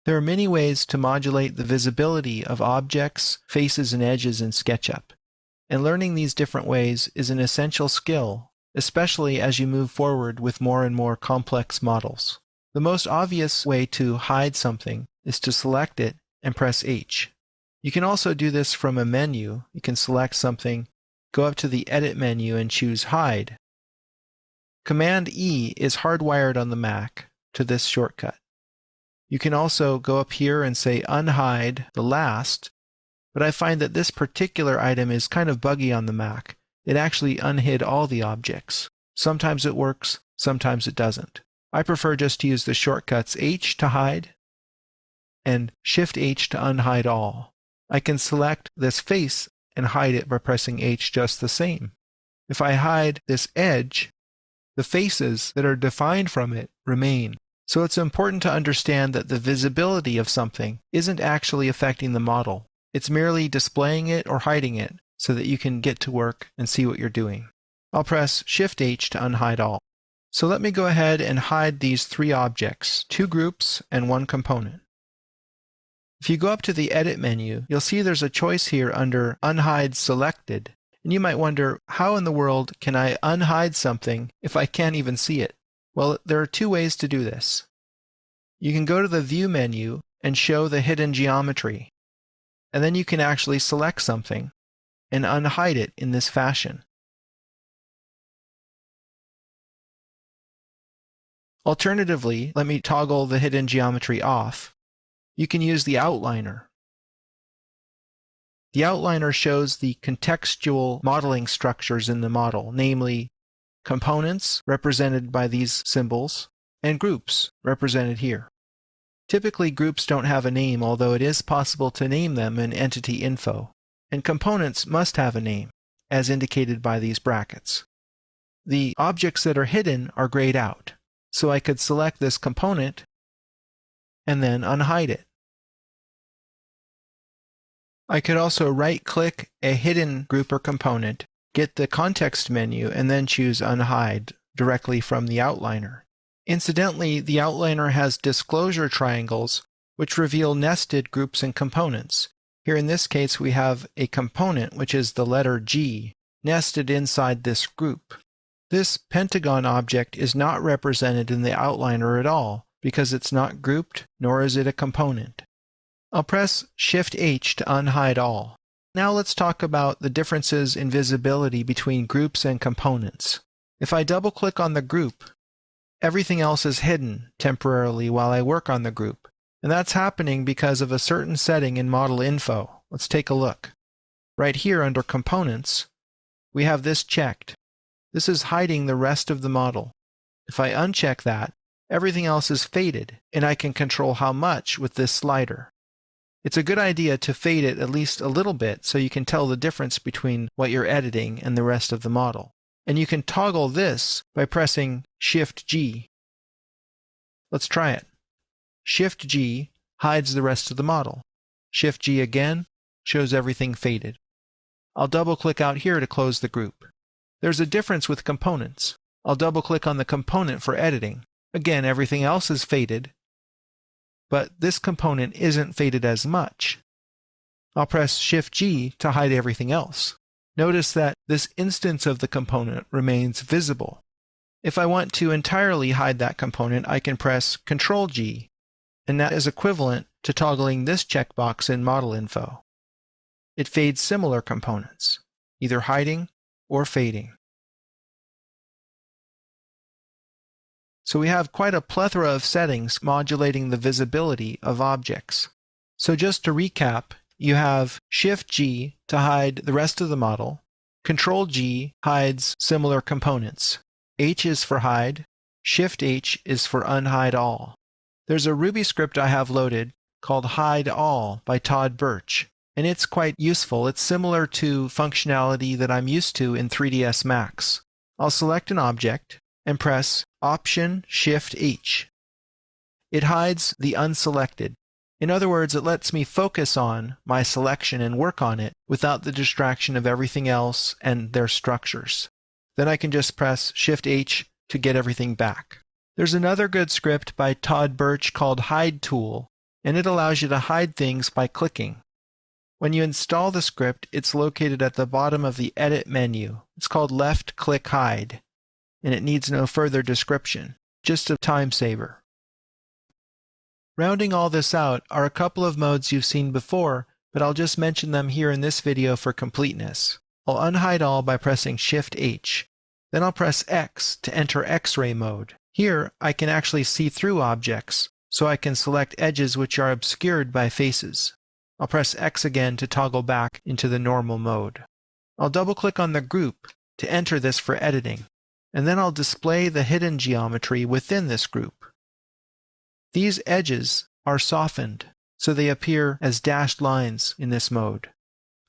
There are many ways to modulate the visibility of objects, faces, and edges in SketchUp, and learning these different ways is an essential skill, especially as you move forward with more and more complex models. The most obvious way to hide something is to select it and press H. You can also do this from a menu. You can select something, go up to the Edit menu and choose Hide. Command E is hardwired on the Mac to this shortcut. You can also go up here and say Unhide the last, but I find that this particular item is kind of buggy on the Mac. It actually unhid all the objects. Sometimes it works, sometimes it doesn't. I prefer just to use the shortcuts H to hide and Shift H to unhide all. I can select this face and hide it by pressing H just the same. If I hide this edge, the faces that are defined from it remain. So it's important to understand that the visibility of something isn't actually affecting the model. It's merely displaying it or hiding it so that you can get to work and see what you're doing. I'll press Shift H to unhide all. So let me go ahead and hide these three objects, two groups and one component. If you go up to the Edit menu, you'll see there's a choice here under Unhide Selected. And you might wonder, how in the world can I unhide something if I can't even see it? Well, there are two ways to do this. You can go to the View menu and show the hidden geometry, and then you can actually select something and unhide it in this fashion. Alternatively, let me toggle the hidden geometry off. You can use the outliner. The outliner shows the contextual modeling structures in the model, namely components, represented by these symbols, and groups, represented here. Typically, groups don't have a name, although it is possible to name them in Entity Info, and components must have a name, as indicated by these brackets. The objects that are hidden are grayed out, so I could select this component and then unhide it. I could also right-click a hidden group or component, get the context menu, and then choose Unhide directly from the outliner. Incidentally, the outliner has disclosure triangles which reveal nested groups and components. Here in this case we have a component, which is the letter G, nested inside this group. This pentagon object is not represented in the outliner at all because it's not grouped, nor is it a component. I'll press Shift H to unhide all. Now let's talk about the differences in visibility between groups and components. If I double-click on the group, everything else is hidden temporarily while I work on the group. And that's happening because of a certain setting in Model Info. Let's take a look. Right here under Components, we have this checked. This is hiding the rest of the model. If I uncheck that, everything else is faded, and I can control how much with this slider. It's a good idea to fade it at least a little bit so you can tell the difference between what you're editing and the rest of the model. And you can toggle this by pressing Shift G. Let's try it. Shift G hides the rest of the model. Shift G again shows everything faded. I'll double-click out here to close the group. There's a difference with components. I'll double-click on the component for editing. Again, everything else is faded, but this component isn't faded as much. I'll press Shift G to hide everything else. Notice that this instance of the component remains visible. If I want to entirely hide that component, I can press Ctrl G, and that is equivalent to toggling this checkbox in Model Info. It fades similar components, either hiding or fading. So we have quite a plethora of settings modulating the visibility of objects. So just to recap, you have Shift G to hide the rest of the model. Ctrl G hides similar components. H is for hide. Shift H is for unhide all. There's a Ruby script I have loaded called Hide All by Todd Birch, and it's quite useful. It's similar to functionality that I'm used to in 3ds Max. I'll select an object and press Option Shift H. It hides the unselected. In other words, it lets me focus on my selection and work on it without the distraction of everything else and their structures. Then I can just press Shift H to get everything back. There's another good script by Todd Birch called Hide Tool, and it allows you to hide things by clicking. When you install the script, it's located at the bottom of the Edit menu. It's called Left Click Hide, and it needs no further description, just a time saver. Rounding all this out are a couple of modes you've seen before, but I'll just mention them here in this video for completeness. I'll unhide all by pressing Shift-H. Then I'll press X to enter X-ray mode. Here, I can actually see through objects, so I can select edges which are obscured by faces. I'll press X again to toggle back into the normal mode. I'll double-click on the group to enter this for editing, and then I'll display the hidden geometry within this group. These edges are softened, so they appear as dashed lines in this mode.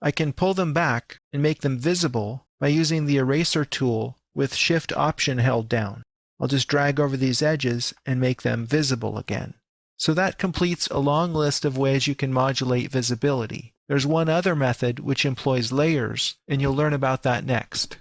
I can pull them back and make them visible by using the eraser tool with Shift-Option held down. I'll just drag over these edges and make them visible again. So that completes a long list of ways you can modulate visibility. There's one other method which employs layers, and you'll learn about that next.